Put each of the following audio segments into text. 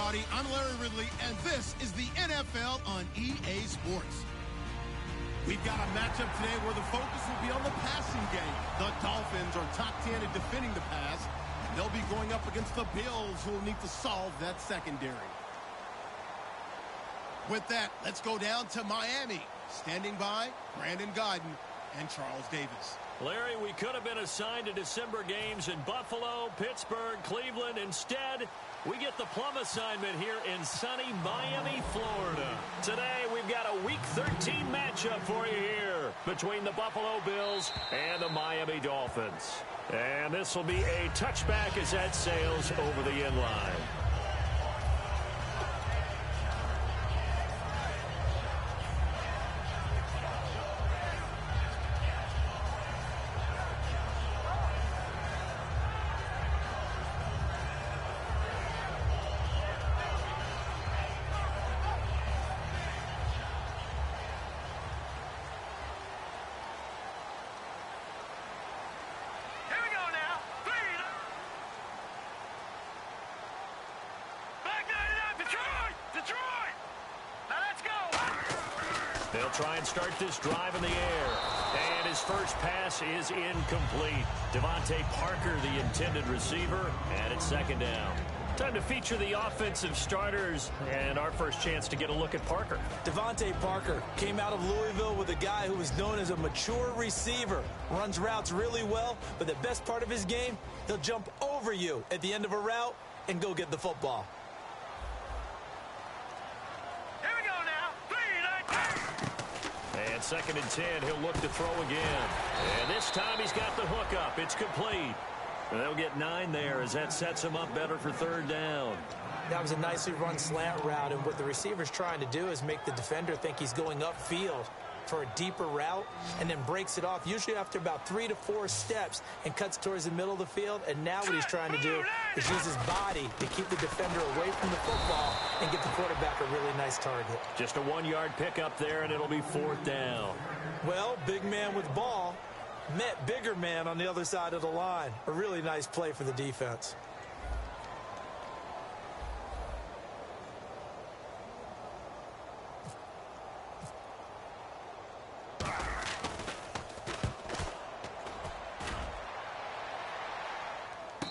everybody. I'm Larry Ridley, and this is the NFL on EA Sports. We've got a matchup today where the focus will be on the passing game. The Dolphins are top 10 at defending the pass, and they'll be going up against the Bills, who will need to solve that secondary. With that, let's go down to Miami. Standing by, Brandon Godden and Charles Davis. Larry, we could have been assigned to December games in Buffalo, Pittsburgh, Cleveland. Instead, we get the plum assignment here in sunny Miami, Florida. Today, we've got a Week 13 matchup for you here between the Buffalo Bills and the Miami Dolphins. And this will be a touchback as that sails over the end line. They'll try and start this drive in the air. And his first pass is incomplete. Devontae Parker, the intended receiver, and it's second down. Time to feature the offensive starters, and our first chance to get a look at Parker. Devontae Parker came out of Louisville with a guy who was known as a mature receiver. Runs routes really well, but the best part of his game, he'll jump over you at the end of a route and go get the football. And second and 10, he'll look to throw again. And this time he's got the hook up. It's complete. And they'll get 9 there as that sets him up better for third down. That was a nicely run slant route, and what the receiver's trying to do is make the defender think he's going upfield for a deeper route and then breaks it off, usually after about 3 to 4 steps, and cuts towards the middle of the field. And now what he's trying to do is use his body to keep the defender away from the football and give the quarterback a really nice target. Just a 1-yard pickup there, and it'll be fourth down. Well, big man with ball met bigger man on the other side of the line. A really nice play for the defense.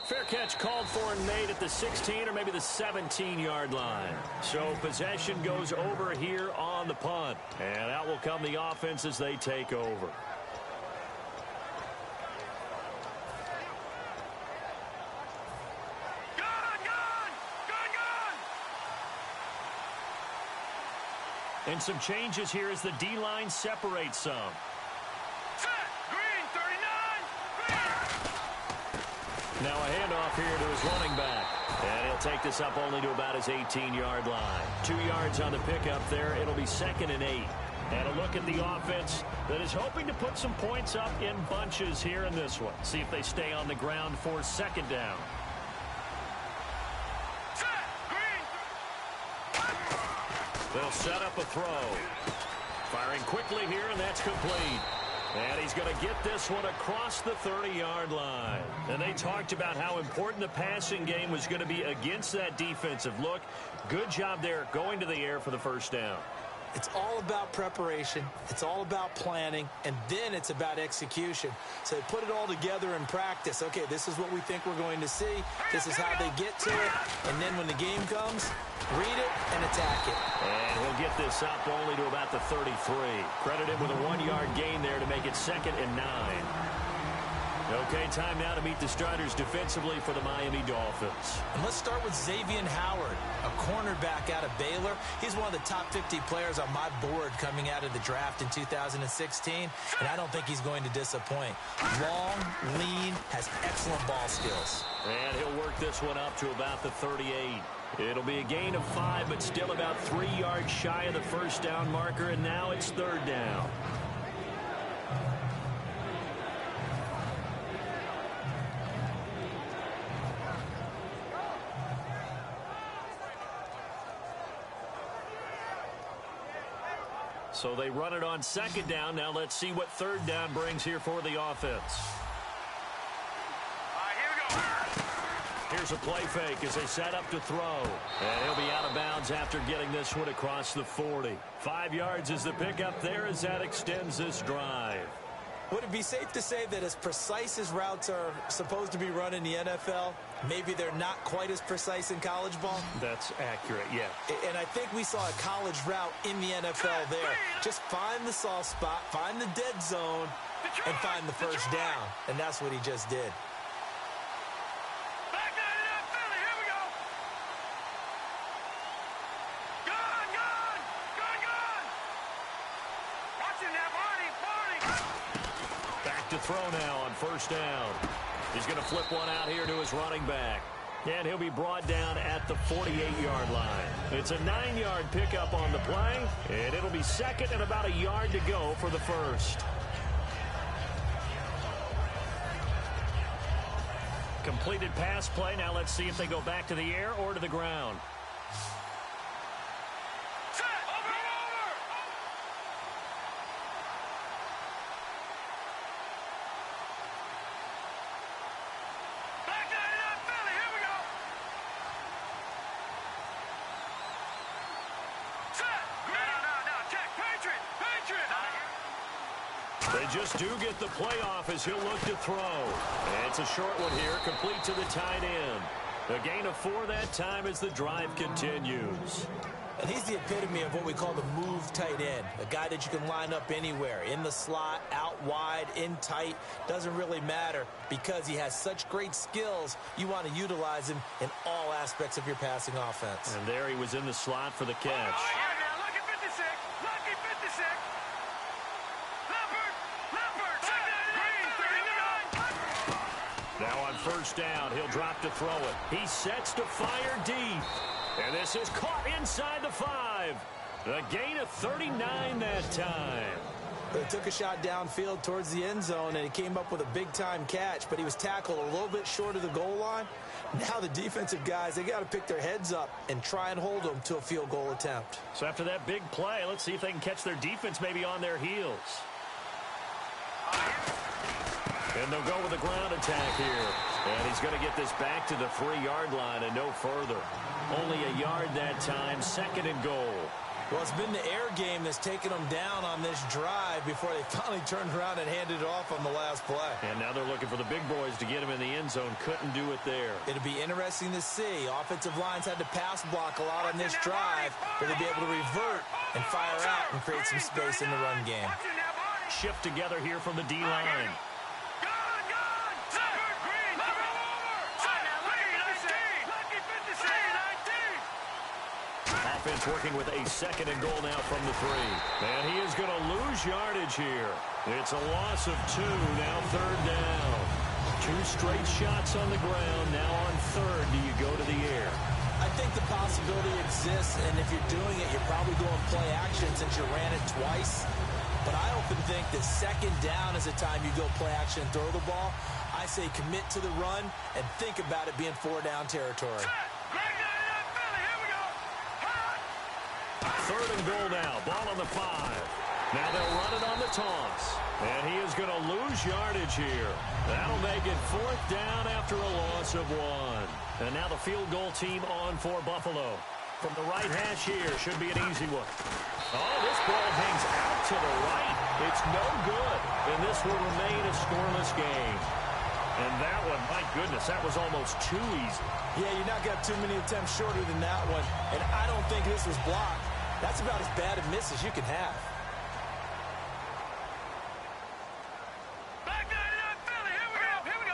Fair catch called for and made at the 16 or maybe the 17-yard line. So possession goes over here on the punt. And out will come the offense as they take over. And some changes here as the D-line separates some. Now a handoff here to his running back. And he'll take this up only to about his 18-yard line. 2 yards on the pickup there. It'll be second and 8. And a look at the offense that is hoping to put some points up in bunches here in this one. See if they stay on the ground for second down. They'll set up a throw. Firing quickly here, and that's complete. And he's going to get this one across the 30-yard line. And they talked about how important the passing game was going to be against that defensive look. Good job there going to the air for the first down. It's all about preparation. It's all about planning. And then it's about execution. So they put it all together in practice. Okay, this is what we think we're going to see. This is how they get to it. And then when the game comes, read it and attack it. And he'll get this up only to about the 33. Credit him with a 1-yard gain there to make it second and 9. Okay, time now to meet the starters defensively for the Miami Dolphins. And let's start with Xavier Howard, a cornerback out of Baylor. He's one of the top 50 players on my board coming out of the draft in 2016, and I don't think he's going to disappoint. Long, lean, has excellent ball skills. And he'll work this one up to about the 38. It'll be a gain of 5, but still about 3 yards shy of the first down marker, and now it's third down. So they run it on second down. Now let's see what third down brings here for the offense. Here we go. Here's a play fake as they set up to throw. And he'll be out of bounds after getting this one across the 40. 5 yards is the pickup there as that extends this drive. Would it be safe to say that as precise as routes are supposed to be run in the NFL, maybe they're not quite as precise in college ball? That's accurate, yeah. And I think we saw a college route in the NFL there. Just find the soft spot, find the dead zone, and find the first down. And that's what he just did. To throw now on first down. He's going to flip one out here to his running back. And he'll be brought down at the 48-yard line. It's a 9-yard pickup on the play, and it'll be second and about a yard to go for the first. Completed pass play. Now let's see if they go back to the air or to the ground. They just do get the playoff as he'll look to throw. And it's a short one here, complete to the tight end. A gain of 4 that time as the drive continues. And he's the epitome of what we call the move tight end. A guy that you can line up anywhere, in the slot, out wide, in tight. Doesn't really matter because he has such great skills. You want to utilize him in all aspects of your passing offense. And there he was in the slot for the catch. Now on first down, he'll drop to throw it. He sets to fire deep. And this is caught inside the 5. A gain of 39 that time. They took a shot downfield towards the end zone, and he came up with a big-time catch, but he was tackled a little bit short of the goal line. Now the defensive guys, they got to pick their heads up and try and hold them to a field goal attempt. So after that big play, let's see if they can catch their defense maybe on their heels. And they'll go with a ground attack here. And he's going to get this back to the 3-yard line and no further. Only a yard that time, second and goal. Well, it's been the air game that's taken them down on this drive before they finally turned around and handed it off on the last play. And now they're looking for the big boys to get him in the end zone. Couldn't do it there. It'll be interesting to see. Offensive lines had to pass block a lot on this drive, but they'll be able to revert and fire out and create some space in the run game. Shift together here from the D-line. Offense working with a second and goal now from the 3. And he is going to lose yardage here. It's a loss of 2, now third down. 2 straight shots on the ground. Now on third, do you go to the air? I think the possibility exists, and if you're doing it, you're probably going play action since you ran it twice. But I often think that second down is the time you go play action and throw the ball. I say commit to the run and think about it being 4-down territory. Third and goal now. Ball on the 5. Now they'll run it on the toss. And he is going to lose yardage here. That'll make it 4th down after a loss of 1. And now the field goal team on for Buffalo. From the right hash here, should be an easy one. Oh, this ball hangs out to the right. It's no good. And this will remain a scoreless game. And that one, my goodness, that was almost too easy. Yeah, you're not got too many attempts shorter than that one. And I don't think this was blocked. That's about as bad a miss as you can have.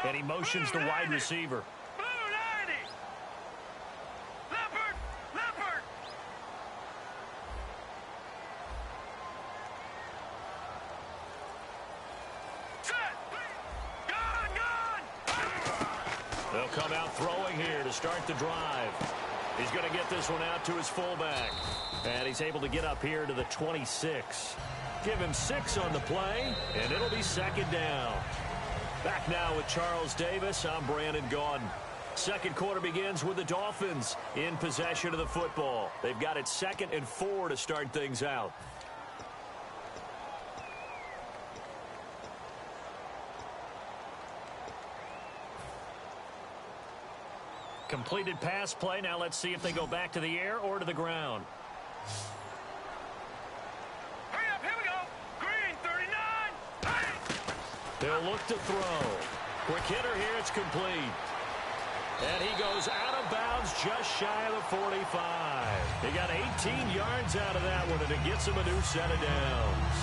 And he motions the wide receiver. They'll come out throwing here to start the drive. He's going to get this one out to his fullback. And he's able to get up here to the 26. Give him 6 on the play, and it'll be second down. Back now with Charles Davis. I'm Brandon Gaudin. Second quarter begins with the Dolphins in possession of the football. They've got it 2nd and 4 to start things out. Completed pass play. Now let's see if they go back to the air or to the ground. Hurry up, here we go. Green, 39. Hey! They'll look to throw. Quick hitter here. It's complete. And he goes out of bounds just shy of the 45. He got 18 yards out of that one, and it gets him a new set of downs.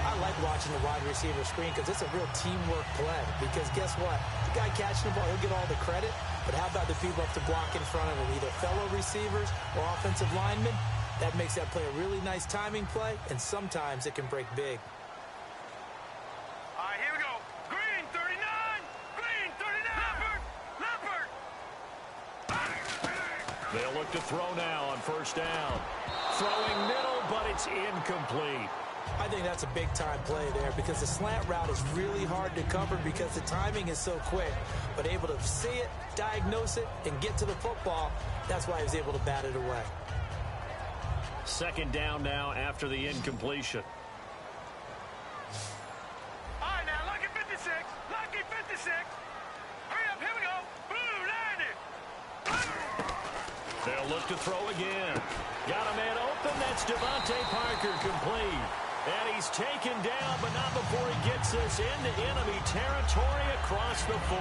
I like watching the wide receiver screen because it's a real teamwork play. Because guess what? The guy catching the ball, he'll get all the credit. But how about the people up to block in front of him, either fellow receivers or offensive linemen? That makes that play a really nice timing play, and sometimes it can break big. All right, here we go. Green, 39. Green, 39. Leopard. They'll look to throw now on first down. Throwing middle, but it's incomplete. I think that's a big-time play there because the slant route is really hard to cover because the timing is so quick. But able to see it, diagnose it, and get to the football, that's why he was able to bat it away. Second down now after the incompletion. All right, now, lucky 56. Lucky 56. Hurry up, here we go. Blue, 90. They'll look to throw again. Got a man open. That's Devontae Parker complete. And he's taken down, but not before he gets this into enemy territory across the 40.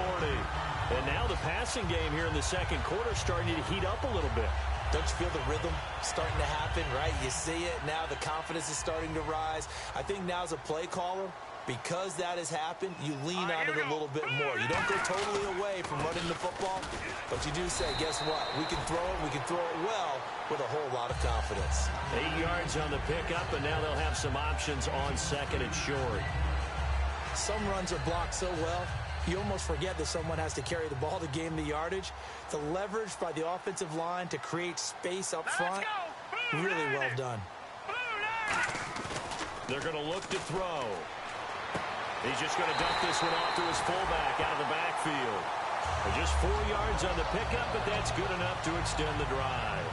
And now the passing game here in the second quarter starting to heat up a little bit. Don't you feel the rhythm starting to happen, right? You see it. Now the confidence is starting to rise. I think now as a play caller, because that has happened, you lean on it a little bit more. You don't go totally away from running the football, but you do say, guess what? We can throw it. We can throw it well with a whole lot of confidence. 8 yards on the pickup, and now they'll have some options on second and short. Some runs are blocked so well, you almost forget that someone has to carry the ball to gain the yardage. The leverage by the offensive line to create space up front, really well done. They're going to look to throw. He's just going to dump this one off to his fullback out of the backfield. And just 4 yards on the pickup, but that's good enough to extend the drive.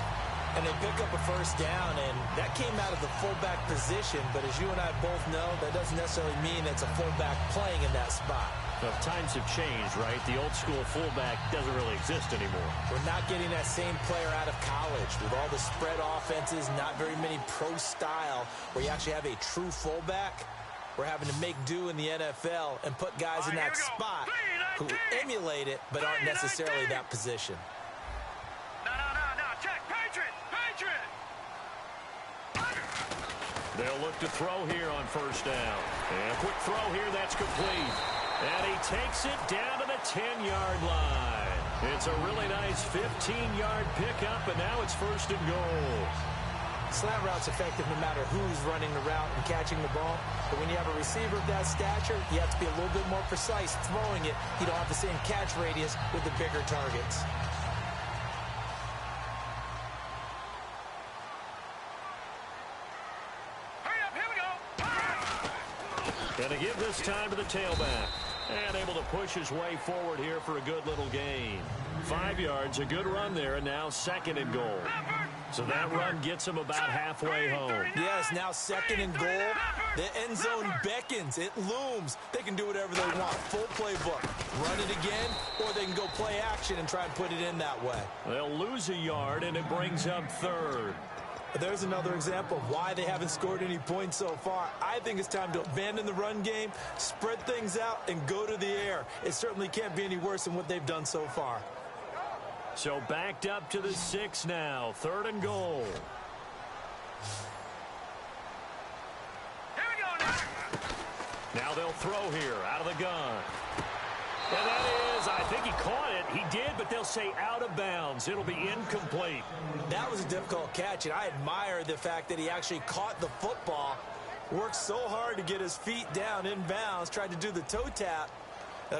And they pick up a first down, and that came out of the fullback position. But as you and I both know, that doesn't necessarily mean it's a fullback playing in that spot. Well, times have changed, right? The old school fullback doesn't really exist anymore. We're not getting that same player out of college with all the spread offenses, not very many pro style, where you actually have a true fullback. We're having to make do in the NFL and put guys in that spot who emulate it but aren't necessarily that position. No, check. Patriot. They'll look to throw here on first down. And a quick throw here, that's complete. And he takes it down to the 10-yard line. It's a really nice 15-yard pickup, and now it's first and goal. Slant route's effective no matter who's running the route and catching the ball. But when you have a receiver of that stature, you have to be a little bit more precise throwing it. You don't have the same catch radius with the bigger targets. Hurry up, here we go. And to give this time to the tailback. And able to push his way forward here for a good little gain. 5 yards, a good run there, and now second and goal. So that run gets him about halfway home. Yes, now second and goal. The end zone beckons. It looms. They can do whatever they want. Full playbook. Run it again, or they can go play action and try and put it in that way. They'll lose a yard, and it brings up third. There's another example of why they haven't scored any points so far. I think it's time to abandon the run game, spread things out, and go to the air. It certainly can't be any worse than what they've done so far. So backed up to the 6 now. Third and goal. Here we go now. Now they'll throw here out of the gun. And that is, I think he caught it. He did, but they'll say out of bounds. It'll be incomplete. That was a difficult catch, and I admire the fact that he actually caught the football, worked so hard to get his feet down in bounds, tried to do the toe tap.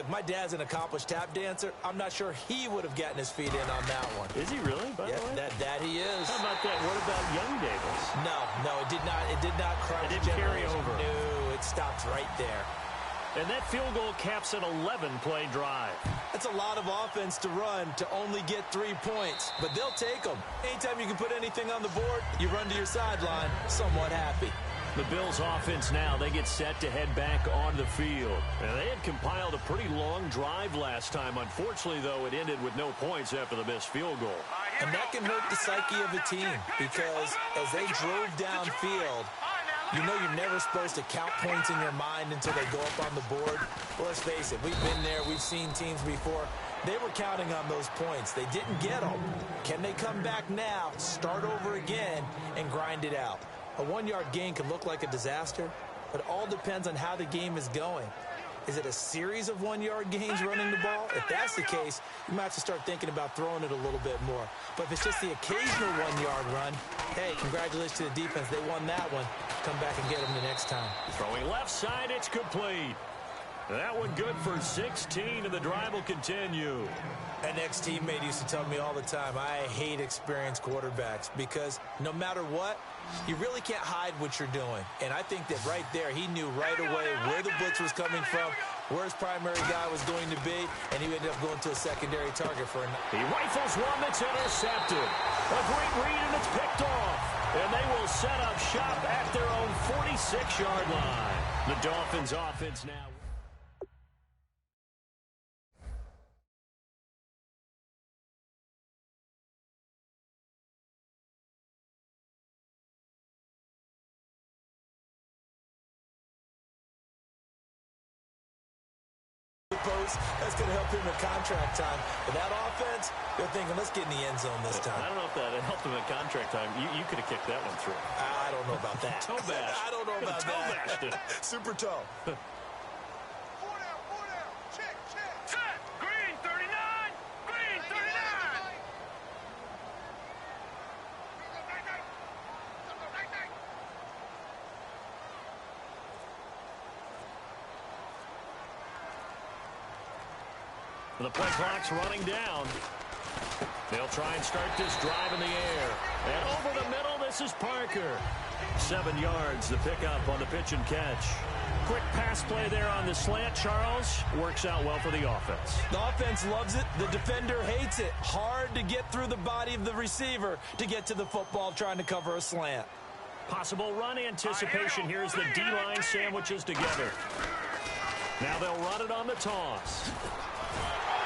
My dad's an accomplished tap dancer. I'm not sure he would have gotten his feet in on that one. Is he really? By the way? That he is. How about that? What about Young Davis? No, it did not. It did not cross. It didn't carry over. No, it stops right there. And that field goal caps an 11-play drive. That's a lot of offense to run to only get 3 points, but they'll take them. Anytime you can put anything on the board, you run to your sideline somewhat happy. The Bills offense now, they get set to head back on the field. And they had compiled a pretty long drive last time. Unfortunately, though, it ended with no points after the missed field goal. And that can hurt the psyche of a team because as they drove downfield, you know you're never supposed to count points in your mind until they go up on the board. Well, let's face it, we've been there. We've seen teams before. They were counting on those points. They didn't get them. Can they come back now, start over again, and grind it out? A one-yard gain can look like a disaster, but it all depends on how the game is going. Is it a series of one-yard gains running the ball? If that's the case, you might have to start thinking about throwing it a little bit more. But if it's just the occasional one-yard run, hey, congratulations to the defense. They won that one. Come back and get them the next time. Throwing left side, it's complete. That one good for 16, and the drive will continue. An ex-teammate used to tell me all the time, I hate experienced quarterbacks because no matter what, you really can't hide what you're doing. And I think that right there, he knew right away where the blitz was coming from, where his primary guy was going to be, and he ended up going to a secondary target for a... He rifles one that's intercepted. A great read, and it's picked off. And they will set up shop at their own 46-yard line. The Dolphins offense now... That's going to help him at contract time. But that offense, they're thinking, let's get in the end zone this time. I don't know if that helped him at contract time. You could have kicked that one through. I don't know about that. Toe bash. I don't know about toe that. Bashed it. Super toe. Four down. Check. Set. Green 39. Green 39. The play clock's running down. They'll try and start this drive in the air. And over the middle, this is Parker. 7 yards, the pickup on the pitch and catch. Quick pass play there on the slant, Charles. Works out well for the offense. The offense loves it. The defender hates it. Hard to get through the body of the receiver to get to the football trying to cover a slant. Possible run anticipation. Here's the D-line sandwiches together. Now they'll run it on the toss.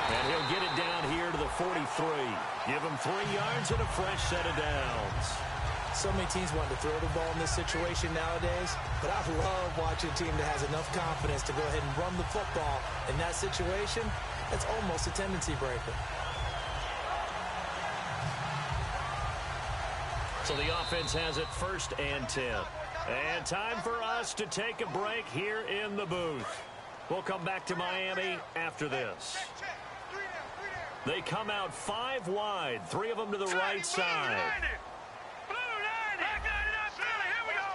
And he'll get it down here to the 43. Give him 3 yards and a fresh set of downs. So many teams want to throw the ball in this situation nowadays, but I love watching a team that has enough confidence to go ahead and run the football. In that situation, that's almost a tendency breaker. So the offense has it 1st and 10. And time for us to take a break here in the booth. We'll come back to Miami after this. They come out 5 wide, 3 of them to the right side. Blue 90. Back 99, Billy. Here we go.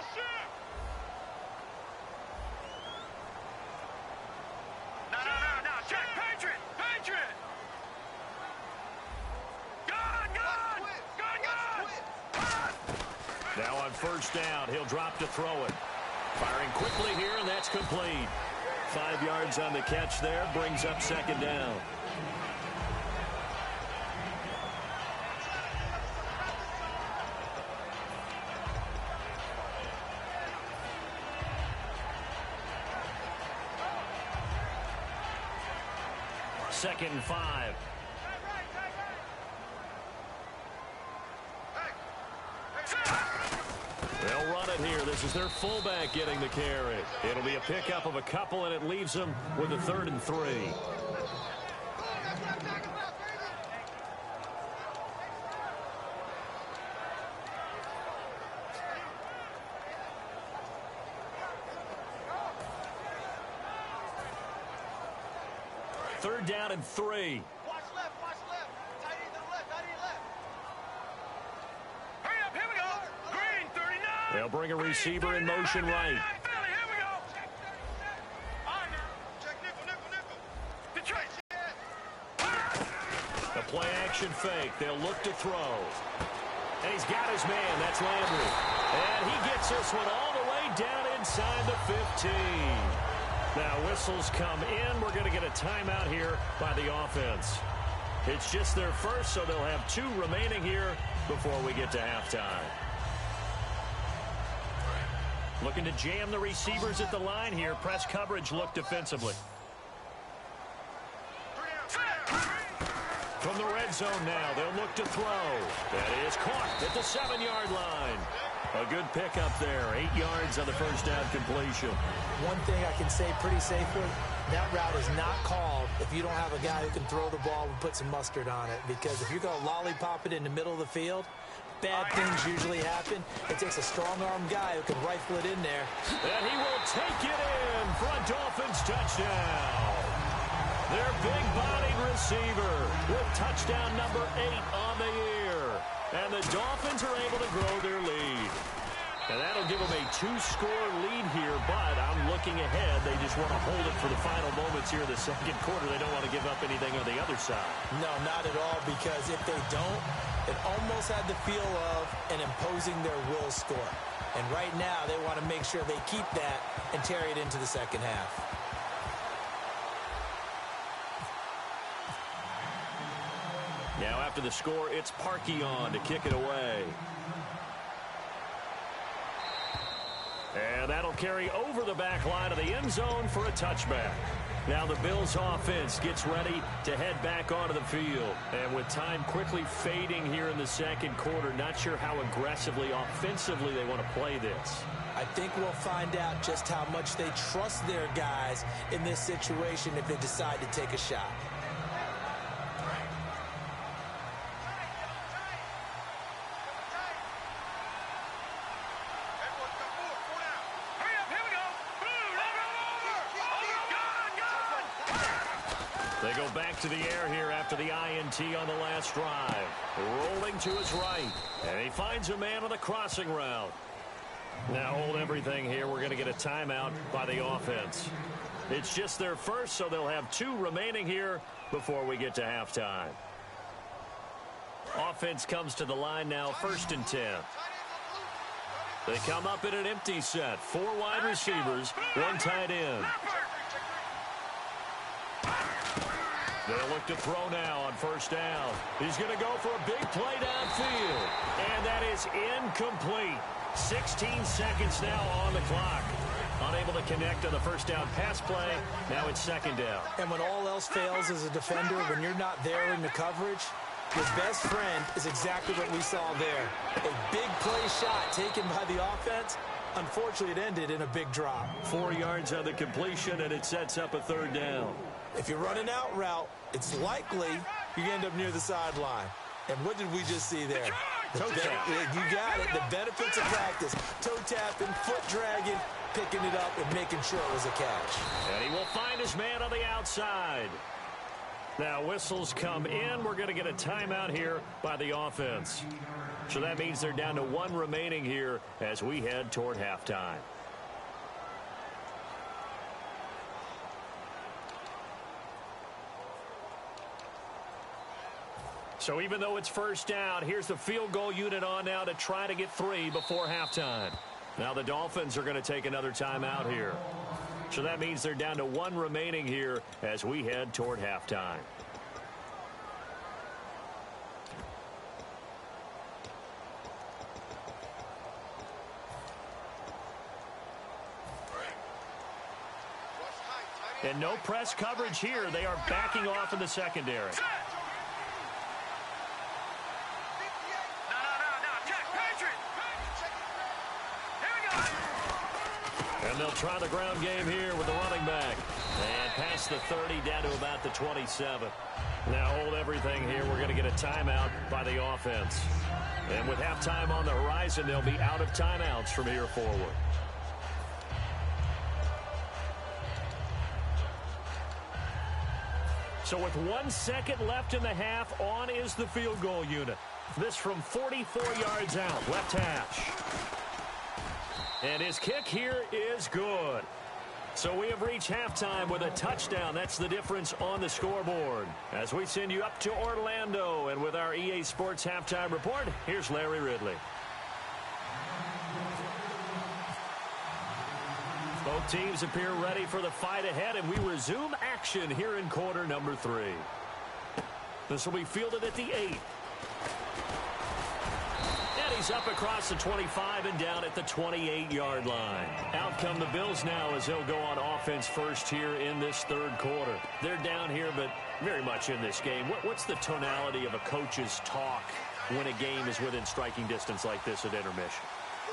No. Check. Patriot. Gun. Now on 1st down, he'll drop to throw it. Firing quickly here, and that's complete. 5 yards on the catch there, brings up 2nd down. Second and 5. They'll run it here. This is their fullback getting the carry. It'll be a pickup of a couple, and it leaves them with a 3rd and 3. Third down and 3. Watch left. Tight end to the left. Hurry up, here we go. Green 39. They'll bring a receiver in motion right. Here we go. All right, now. Check nickel. The play action fake. They'll look to throw. And he's got his man. That's Landry. And he gets this one all the way down inside the 15. Now whistles come in. We're going to get a timeout here by the offense. It's just their first, so they'll have 2 remaining here before we get to halftime. Looking to jam the receivers at the line here. Press coverage look defensively. From the red zone now, they'll look to throw. That is caught at the 7-yard line. A good pickup there. 8 yards on the first down completion. One thing I can say pretty safely, that route is not called if you don't have a guy who can throw the ball and put some mustard on it. Because if you're going to lollipop it in the middle of the field, bad things usually happen. It takes a strong-arm guy who can rifle it in there. And he will take it in for a Dolphins touchdown. Their big-bodied receiver with touchdown number 8 on the year. And the Dolphins are able to grow their lead. And that'll give them a 2-score lead here, but I'm looking ahead. They just want to hold it for the final moments here in the second quarter. They don't want to give up anything on the other side. No, not at all, because if they don't, it almost had the feel of an imposing their will score. And right now, they want to make sure they keep that and carry it into the second half. Now after the score, it's Parkey on to kick it away. And that'll carry over the back line of the end zone for a touchback. Now the Bills offense gets ready to head back onto the field. And with time quickly fading here in the second quarter, not sure how aggressively, offensively they want to play this. I think we'll find out just how much they trust their guys in this situation if they decide to take a shot. They go back to the air here after the INT on the last drive. Rolling to his right. And he finds a man on the crossing route. Now hold everything here. We're going to get a timeout by the offense. It's just their first, so they'll have 2 remaining here before we get to halftime. Offense comes to the line now, 1st and 10. They come up in an empty set. 4 wide receivers, 1 tight end. They'll look to throw now on 1st down. He's going to go for a big play downfield. And that is incomplete. 16 seconds now on the clock. Unable to connect on the 1st down pass play. Now it's 2nd down. And when all else fails as a defender, when you're not there in the coverage, your best friend is exactly what we saw there. A big play shot taken by the offense. Unfortunately, it ended in a big drop. 4 yards on the completion, and it sets up a 3rd down. If you're running out route, it's likely you end up near the sideline. And what did we just see there? Toe tap. You got it. The benefits of practice. Toe tapping, foot dragging, picking it up, and making sure it was a catch. And he will find his man on the outside. Now whistles come in. We're going to get a timeout here by the offense. So that means they're down to 1 remaining here as we head toward halftime. So even though it's 1st down, here's the field goal unit on now to try to get 3 before halftime. Now the Dolphins are going to take another timeout here. So that means they're down to 1 remaining here as we head toward halftime. And no press coverage here. They are backing off in the secondary. And they'll try the ground game here with the running back. And past the 30, down to about the 27. Now hold everything here. We're going to get a timeout by the offense. And with halftime on the horizon, they'll be out of timeouts from here forward. So with 1 second left in the half, on is the field goal unit. This from 44 yards out, left hash. And his kick here is good. So we have reached halftime with a touchdown. That's the difference on the scoreboard. As we send you up to Orlando, and with our EA Sports Halftime Report, here's Larry Ridley. Both teams appear ready for the fight ahead, and we resume action here in quarter number 3. This will be fielded at the 8. And he's up across the 25 and down at the 28-yard line. Out come the Bills now as they'll go on offense first here in this third quarter. They're down here, but very much in this game. What's the tonality of a coach's talk when a game is within striking distance like this at intermission?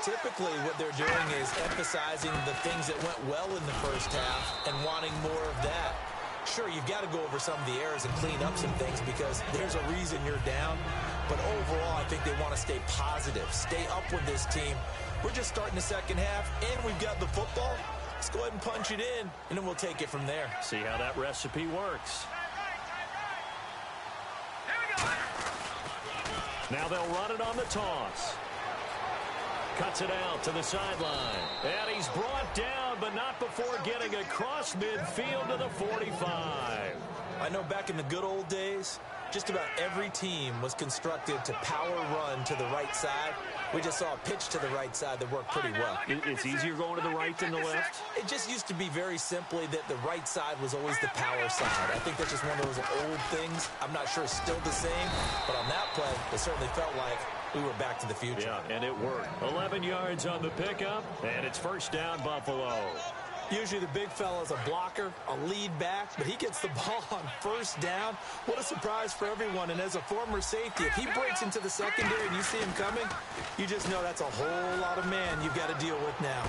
Typically, what they're doing is emphasizing the things that went well in the first half and wanting more of that. Sure, you've got to go over some of the errors and clean up some things because there's a reason you're down. But overall, I think they want to stay positive, stay up with this team. We're just starting the second half, and we've got the football. Let's go ahead and punch it in, and then we'll take it from there. See how that recipe works. Now they'll run it on the toss. Cuts it out to the sideline. And he's brought down, but not before getting across midfield to the 45. I know back in the good old days, just about every team was constructed to power run to the right side. We just saw a pitch to the right side that worked pretty well. It's easier going to the right than the left? It just used to be very simply that the right side was always the power side. I think that's just one of those old things. I'm not sure it's still the same, but on that play, it certainly felt like we were back to the future. Yeah, and it worked. 11 yards on the pickup, and it's first down Buffalo. Usually the big fella's a blocker, a lead back, but he gets the ball on first down. What a surprise for everyone. And as a former safety, if he breaks into the secondary and you see him coming, you just know that's a whole lot of man you've got to deal with now.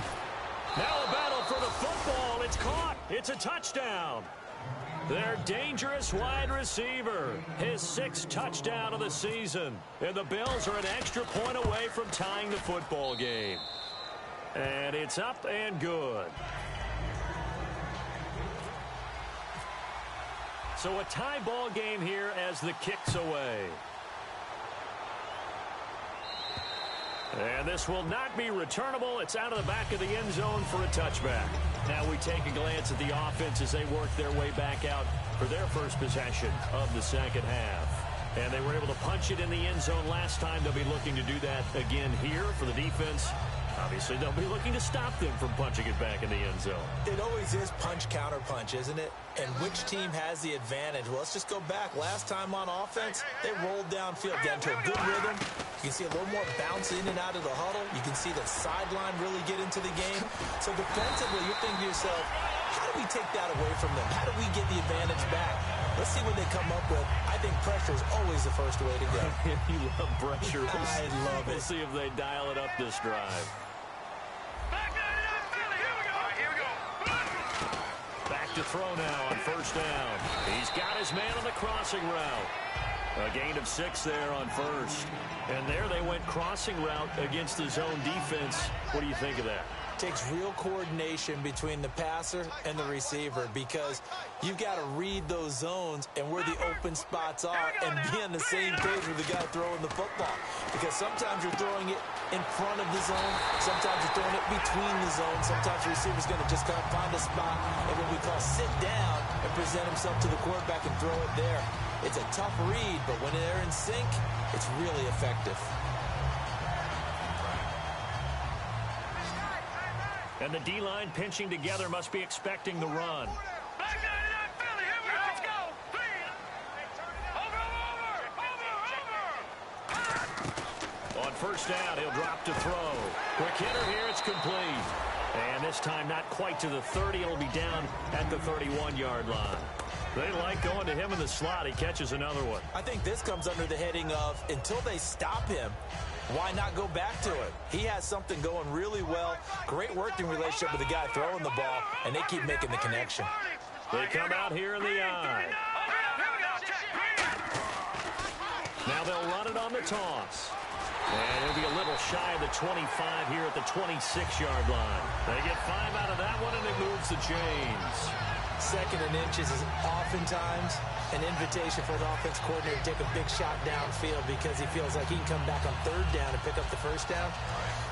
Now a battle for the football. It's caught. It's a touchdown. Their dangerous wide receiver, his 6th touchdown of the season. And the Bills are an extra point away from tying the football game. And it's up and good. So a tie ball game here as the kick's away. And this will not be returnable. It's out of the back of the end zone for a touchback. Now we take a glance at the offense as they work their way back out for their first possession of the second half. And they were able to punch it in the end zone last time. They'll be looking to do that again here for the defense. Obviously, they'll be looking to stop them from punching it back in the end zone. It always is punch, counter punch, isn't it? And which team has the advantage? Well, let's just go back. Last time on offense, they rolled downfield, got into a good rhythm. You can see a little more bounce in and out of the huddle. You can see the sideline really get into the game. So defensively, you're thinking to yourself, how do we take that away from them? How do we get the advantage back? Let's see what they come up with. I think pressure is always the first way to go. You love pressure. I love it. We'll see if they dial it up this drive. Back to throw now on first down. He's got his man on the crossing route. A gain of 6 there on first. And there they went crossing route against the zone defense. What do you think of that? Takes real coordination between the passer and the receiver because you've got to read those zones and where the open spots are and be on the same page with the guy throwing the football. Because sometimes you're throwing it in front of the zone. Sometimes you're throwing it between the zones. Sometimes the receiver's going to just kind of find a spot and what we call sit down and present himself to the quarterback and throw it there. It's a tough read, but when they're in sync, it's really effective. And the D-line pinching together must be expecting the run. On first down, he'll drop to throw. Quick hitter here, it's complete. And this time not quite to the 30. It'll be down at the 31-yard line. They like going to him in the slot. He catches another one. I think this comes under the heading of until they stop him, why not go back to it? He has something going really well. Great working relationship with the guy throwing the ball, and they keep making the connection. They come out here in the eye. Now they'll run it on the toss. And it'll be a little shy of the 25 here at the 26-yard line. They get 5 out of that one, and it moves the chains. 2nd and inches is oftentimes an invitation for an offense coordinator to take a big shot downfield because he feels like he can come back on 3rd down and pick up the first down.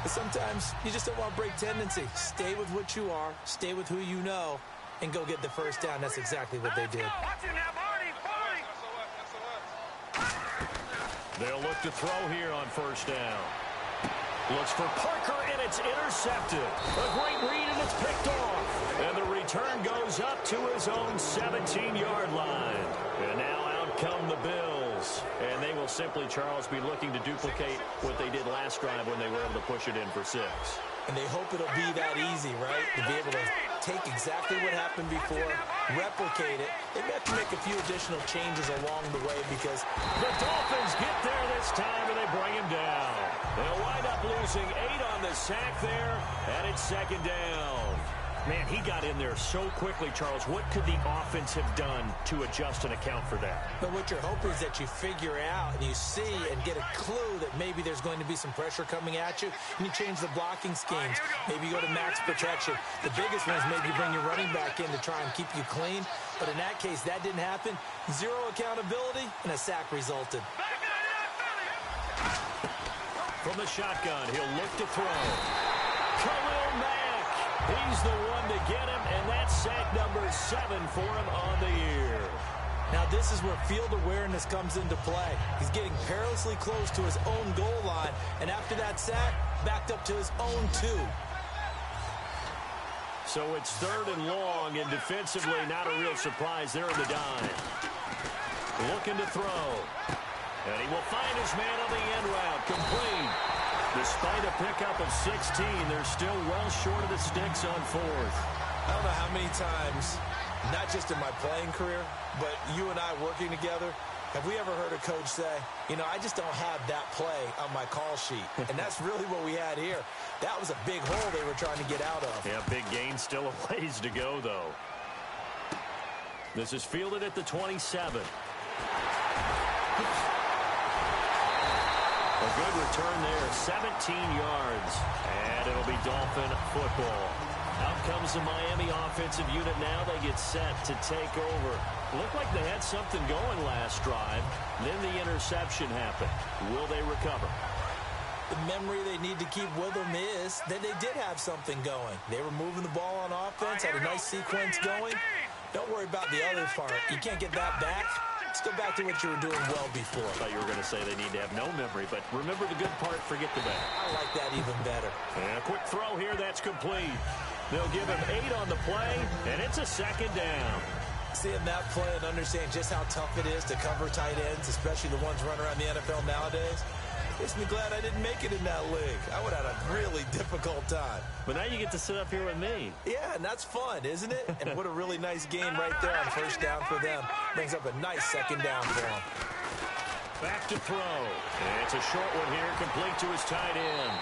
But sometimes you just don't want to break tendency. Stay with what you are, stay with who you know, and go get the first down. That's exactly what they did. They'll look to throw here on first down. Looks for Parker, and it's intercepted. A great read, and it's picked off. And the return goes up to his own 17-yard line. And now out come the Bills. is. And they will simply, Charles, be looking to duplicate what they did last drive when they were able to push it in for 6. And they hope it'll be that easy, right? To be able to take exactly what happened before, replicate it. They may have to make a few additional changes along the way because the Dolphins get there this time and they bring him down. They'll wind up losing 8 on the sack there, and it's 2nd down. Man, he got in there so quickly, Charles. What could the offense have done to adjust and account for that? But what you're hoping is that you figure out and you see and get a clue that maybe there's going to be some pressure coming at you, and you change the blocking schemes. Maybe you go to max protection. The biggest one is maybe bring your running back in to try and keep you clean. But in that case, that didn't happen. 0 accountability, and a sack resulted. From the shotgun, he'll look to throw. Khalil Mack. He's the one to get him, and that's sack number 7 for him on the year. Now, this is where field awareness comes into play. He's getting perilously close to his own goal line, and after that sack, backed up to his own 2. So it's 3rd and long, and defensively, not a real surprise there in the dime. Looking to throw. And he will find his man on the end route, complete. Despite a pickup of 16, they're still well short of the sticks on 4th. I don't know how many times, not just in my playing career, but you and I working together, have we ever heard a coach say, you know, I just don't have that play on my call sheet. And that's really what we had here. That was a big hole they were trying to get out of. Yeah, big gain, still a ways to go, though. This is fielded at the 27. A good return there, 17 yards, and it'll be Dolphin football. Out comes the Miami offensive unit now. They get set to take over. Looked like they had something going last drive. Then the interception happened. Will they recover? The memory they need to keep with them is that they did have something going. They were moving the ball on offense, had a nice sequence going. Don't worry about the other part. You can't get that back. Let's go back to what you were doing well before. I thought you were going to say they need to have no memory, but remember the good part, forget the bad. I like that even better. And a quick throw here, that's complete. They'll give him 8 on the play, and it's a 2nd down. Seeing that play and understand just how tough it is to cover tight ends, especially the ones running around the NFL nowadays, makes me glad I didn't make it in that league. I would have had a really difficult time. But now you get to sit up here with me. Yeah, and that's fun, isn't it? And what a really nice game right there on 1st down for them. Brings up a nice 2nd down for them. Back to throw. And it's a short one here, complete to his tight end.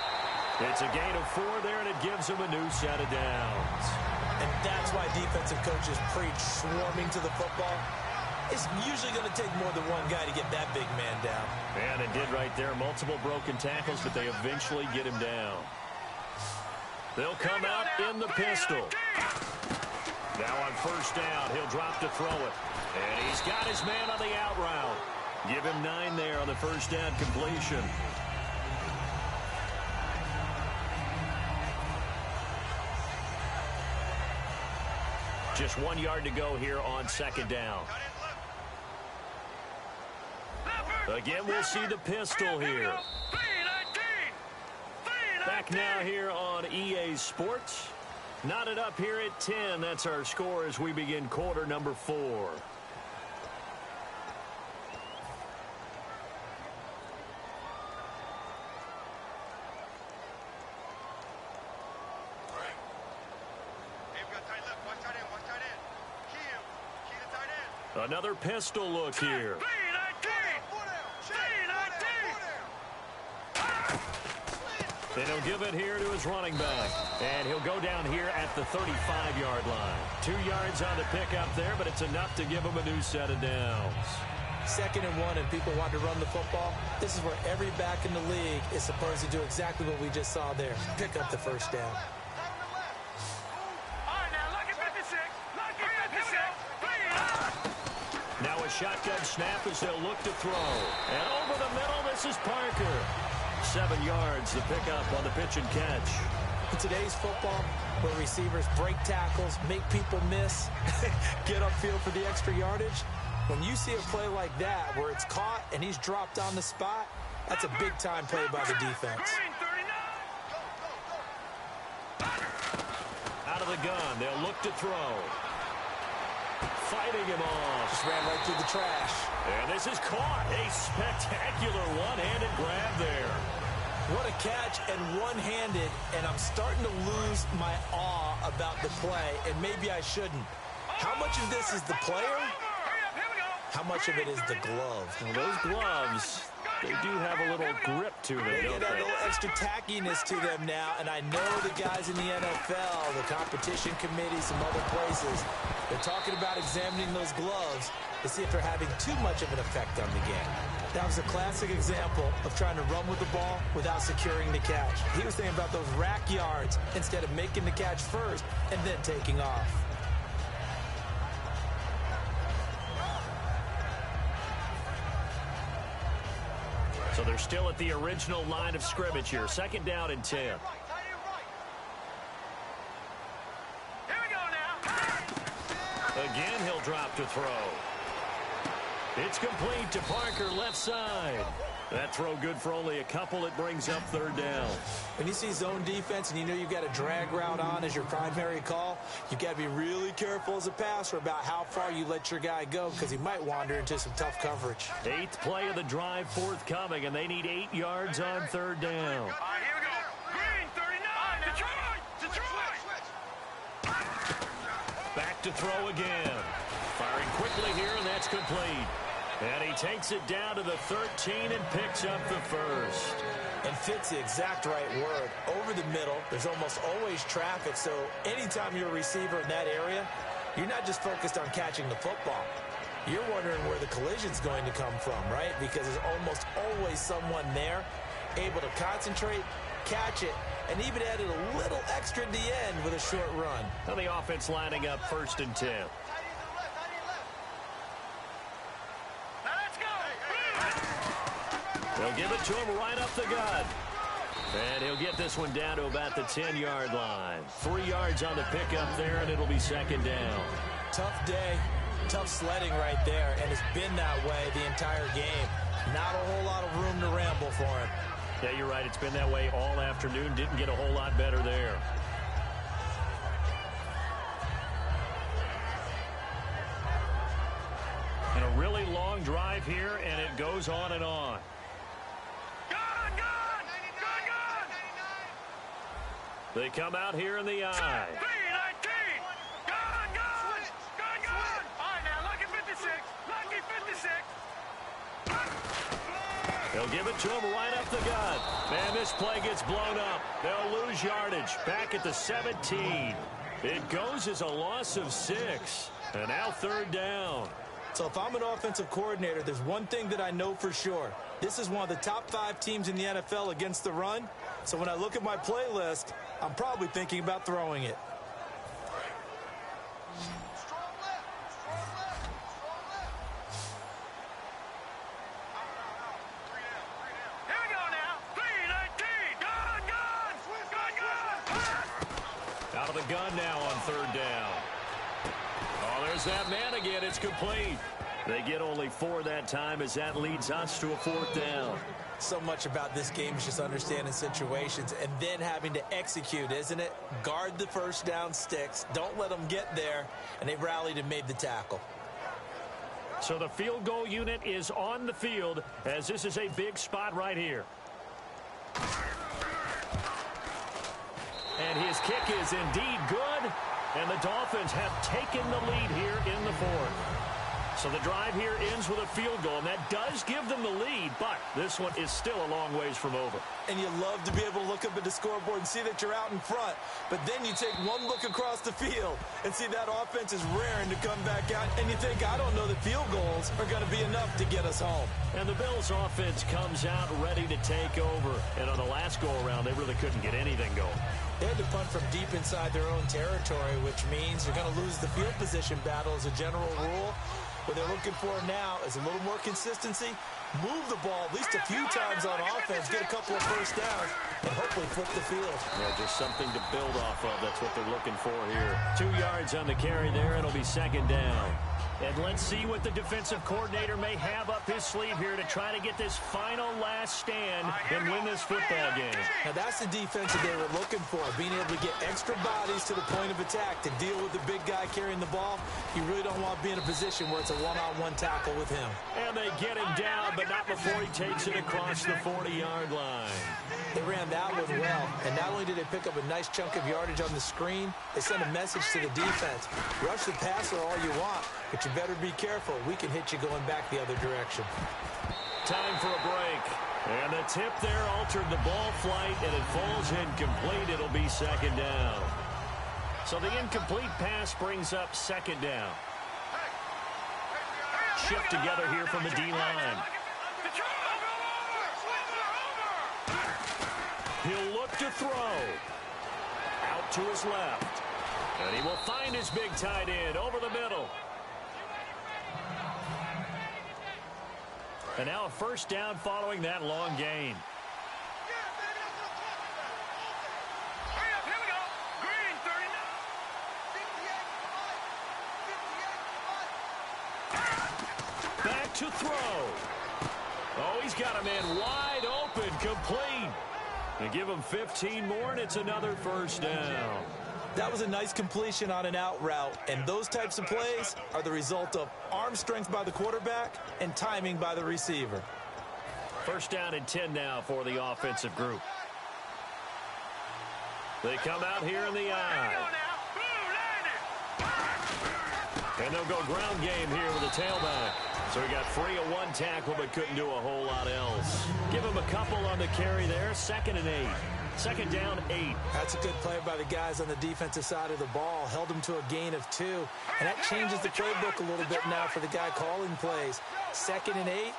It's a gain of 4 there, and it gives him a new set of downs. And that's why defensive coaches preach swarming to the football. It's usually going to take more than one guy to get that big man down. And it did right there. Multiple broken tackles, but they eventually get him down. They'll come out in the pistol. Now on 1st down, he'll drop to throw it. And he's got his man on the out route. Give him 9 there on the 1st down completion. Just 1 yard to go here on 2nd down. Again, we'll see the pistol here. Back now here on EA Sports. Knotted up here at 10. That's our score as we begin quarter number 4. Another pistol look here. Then he'll give it here to his running back. And he'll go down here at the 35-yard line. 2 yards on the pickup there, but it's enough to give him a new set of downs. 2nd and 1, and people want to run the football. This is where every back in the league is supposed to do exactly what we just saw there. Pick up the 1st down. Now a shotgun snap as they'll look to throw. And over the middle, this is Parker. 7 yards, the pickup on the pitch and catch. In today's football, where receivers break tackles, make people miss, get upfield for the extra yardage, when you see a play like that where it's caught and he's dropped on the spot, that's a big-time play by the defense. Out of the gun, they'll look to throw. Fighting him off. ran right through the trash. And this is caught. A spectacular one-handed grab there. What a catch, and one-handed, and I'm starting to lose my awe about the play, and maybe I shouldn't. How much of this is the player? How much of it is the glove? Well, those gloves, they do have a little grip to them, They don't get a they? little extra tackiness to them now, and I know the guys in the NFL, the competition committee, some other places, they're talking about examining those gloves to see if they're having too much of an effect on the game. That was a classic example of trying to run with the ball without securing the catch. He was thinking about those rack yards instead of making the catch first and then taking off. So they're still at the original line of scrimmage here. 2nd down and 10. Here we go now. Again, he'll drop to throw. It's complete to Parker, left side. That throw good for only a couple. It brings up 3rd down. When you see zone defense and you know you've got a drag route on as your primary call, you've got to be really careful as a passer about how far you let your guy go because he might wander into some tough coverage. 8th play of the drive forthcoming, and they need 8 yards on 3rd down. All right, here we go. Green, 39. Detroit. Back to throw again. Firing quickly here, and that's complete. And he takes it down to the 13 and picks up the first. And fits the exact right word. Over the middle, there's almost always traffic, so anytime you're a receiver in that area, you're not just focused on catching the football. You're wondering where the collision's going to come from, right? Because there's almost always someone there able to concentrate, catch it, and even added a little extra at the end with a short run. Now the offense lining up 1st and 10. They'll give it to him right up the gut. And he'll get this one down to about the 10-yard line. 3 yards on the pickup there, and it'll be 2nd down. Tough day, tough sledding right there, and it's been that way the entire game. Not a whole lot of room to ramble for him. Yeah, you're right. It's been that way all afternoon. Didn't get a whole lot better there. And a really long drive here, and it goes on and on. They come out here in the eye. They'll give it to him right up the gut. And this play gets blown up. They'll lose yardage. Back at the 17. It goes as a loss of 6. And now 3rd down. So if I'm an offensive coordinator, there's one thing that I know for sure. This is one of the top 5 teams in the NFL against the run. So when I look at my playlist, I'm probably thinking about throwing it. Here we go now. 3-19. Gun. Out of the gun now on 3rd down. Oh, there's that man again. It's complete. They get only 4 that time as that leads us to a 4th down. So much about this game is just understanding situations and then having to execute, isn't it? Guard the first down sticks. Don't let them get there. And they rallied and made the tackle. So the field goal unit is on the field as this is a big spot right here. And his kick is indeed good. And the Dolphins have taken the lead here in the 4th. So the drive here ends with a field goal, and that does give them the lead, but this one is still a long ways from over. And you love to be able to look up at the scoreboard and see that you're out in front, but then you take one look across the field and see that offense is raring to come back out, and you think, I don't know that field goals are going to be enough to get us home. And the Bills offense comes out ready to take over, and on the last go-around, they really couldn't get anything going. They had to punt from deep inside their own territory, which means they're going to lose the field position battle as a general rule. What they're looking for now is a little more consistency, move the ball at least a few times on offense, get a couple of first downs, and hopefully flip the field. Yeah, just something to build off of. That's what they're looking for here. 2 yards on the carry there. It'll be 2nd down. And let's see what the defensive coordinator may have up his sleeve here to try to get this final last stand and win this football game. Now, that's the defense that they were looking for, being able to get extra bodies to the point of attack to deal with the big guy carrying the ball. You really don't want to be in a position where it's a one-on-one tackle with him. And they get him down, but not before he takes it across the 40-yard line. They ran that one well, and not only did they pick up a nice chunk of yardage on the screen, they sent a message to the defense. Rush the passer all you want, but you better be careful. We can hit you going back the other direction. Time for a break. And the tip there altered the ball flight, and it falls incomplete. It'll be second down. So the incomplete pass brings up second down. Shift together here from the D-line. He'll look to throw. Out to his left. And he will find his big tight end over the middle. And now a first down following that long gain. Back to throw. Oh, he's got a man wide open, complete. And give him 15 more, and it's another first down. That was a nice completion on an out route, and those types of plays are the result of arm strength by the quarterback and timing by the receiver. First down and 10 now for the offensive group. They come out here in the eye. And they'll go ground game here with a tailback. So he got free of one tackle but couldn't do a whole lot else. Give him a couple on the carry there. 2nd and 8. Second down, 8. That's a good play by the guys on the defensive side of the ball. Held him to a gain of 2. And that changes the playbook a little bit now for the guy calling plays. 2nd and 8.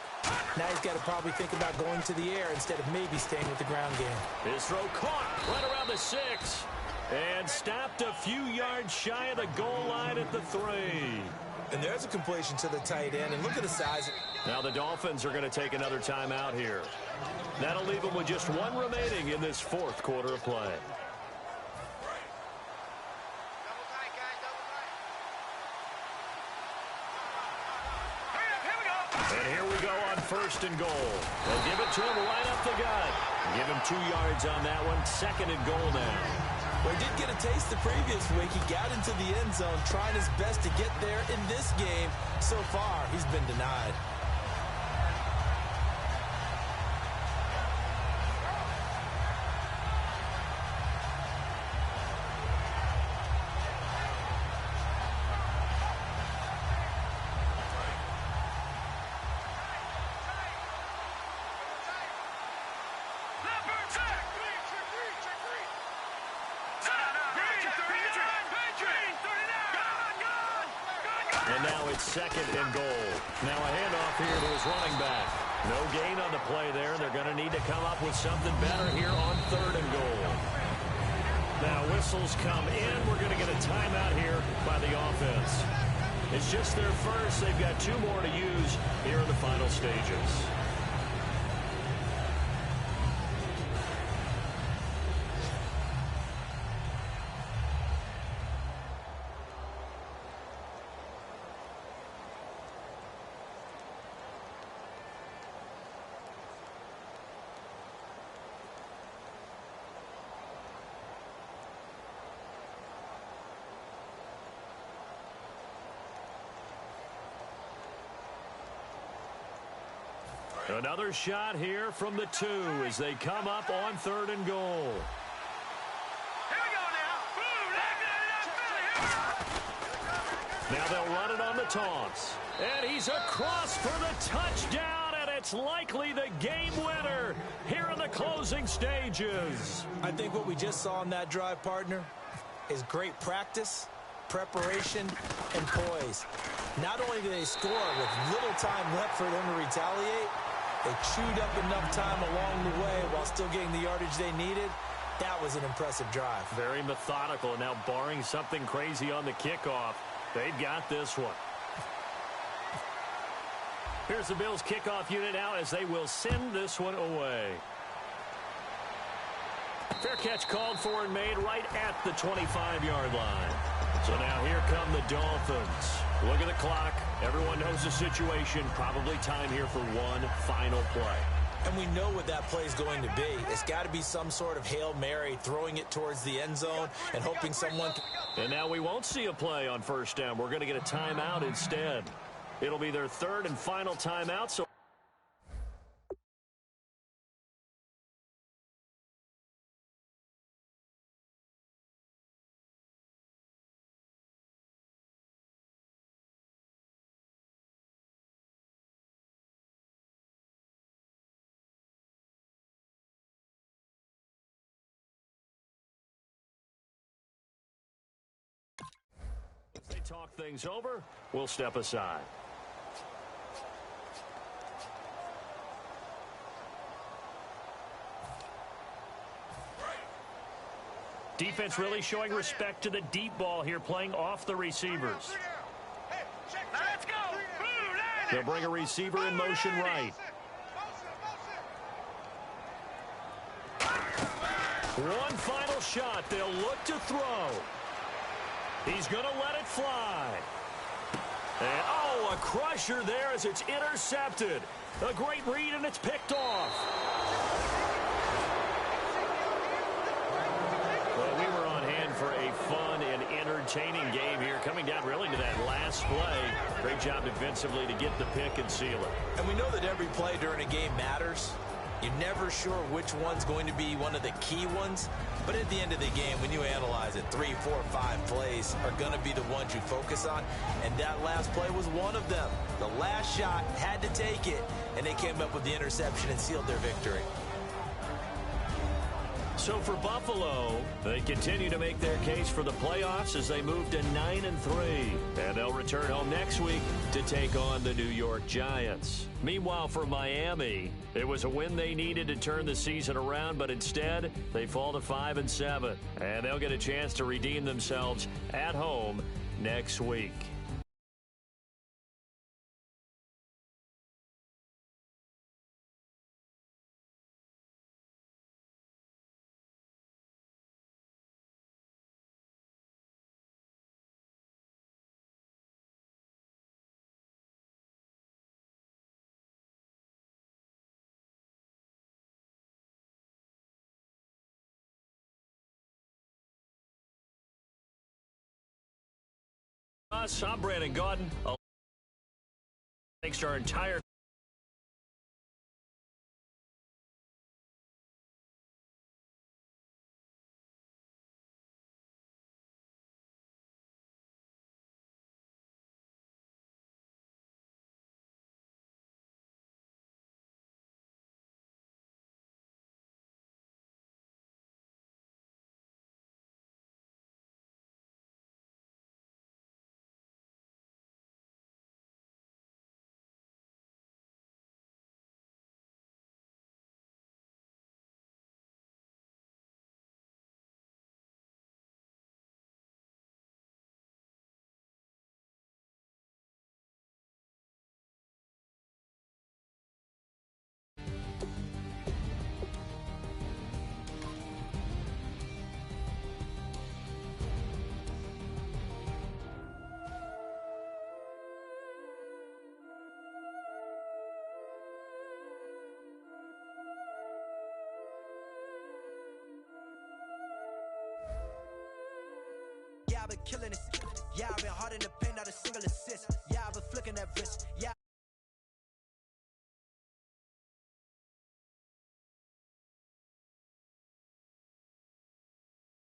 Now he's got to probably think about going to the air instead of maybe staying with the ground game. His throw caught right around the 6. And stopped a few yards shy of the goal line at the 3. And there's a completion to the tight end. And look at the size. Now the Dolphins are going to take another timeout here. That'll leave them with just one remaining in this fourth quarter of play. And here we go on 1st and goal. They'll give it to him right up the gut. Give him 2 yards on that one. 2nd and goal now. Well, he did get a taste the previous week. He got into the end zone, trying his best to get there in this game. So far, he's been denied. And now it's 2nd and goal. Now a handoff here to his running back. No gain on the play there. They're going to need to come up with something better here on 3rd and goal. Now whistles come in. We're going to get a timeout here by the offense. It's just their first. They've got 2 more to use here in the final stages. Another shot here from the 2 as they come up on 3rd and goal. Now they'll run it on the toss. And he's across for the touchdown, and it's likely the game winner here in the closing stages. I think what we just saw in that drive, partner, is great practice, preparation, and poise. Not only did they score with little time left for them to retaliate, they chewed up enough time along the way while still getting the yardage they needed. That was an impressive drive. Very methodical, and now barring something crazy on the kickoff, they've got this one. Here's the Bills kickoff unit now as they will send this one away. Fair catch called for and made right at the 25-yard line. So now here come the Dolphins. Look at the clock. Everyone knows the situation. Probably time here for one final play. And we know what that play is going to be. It's got to be some sort of Hail Mary, throwing it towards the end zone and hoping someone can... And now we won't see a play on first down. We're going to get a timeout instead. It'll be their third and final timeout. So they talk things over. We'll step aside. Defense really showing respect to the deep ball here, playing off the receivers. Let's go. They'll bring a receiver in motion right. One final shot. They'll look to throw. He's going to let it fly. And, oh, a crusher there as it's intercepted. A great read, and it's picked off. Well, we were on hand for a fun and entertaining game here, coming down really to that last play. Great job defensively to get the pick and seal it. And we know that every play during a game matters. You're never sure which one's going to be one of the key ones. But at the end of the game, when you analyze it, 3, 4, 5 plays are going to be the ones you focus on. And that last play was one of them. The last shot had to take it, and they came up with the interception and sealed their victory. So for Buffalo, they continue to make their case for the playoffs as they move to 9-3. And they'll return home next week to take on the New York Giants. Meanwhile, for Miami, it was a win they needed to turn the season around, but instead they fall to 5-7. And they'll get a chance to redeem themselves at home next week. I'm Brandon Gaudin. Thanks to our entire Yeah, I've been killing this. Yeah, I've been hard in the paint, not a single assist. Yeah, I've been flicking that wrist. Yeah,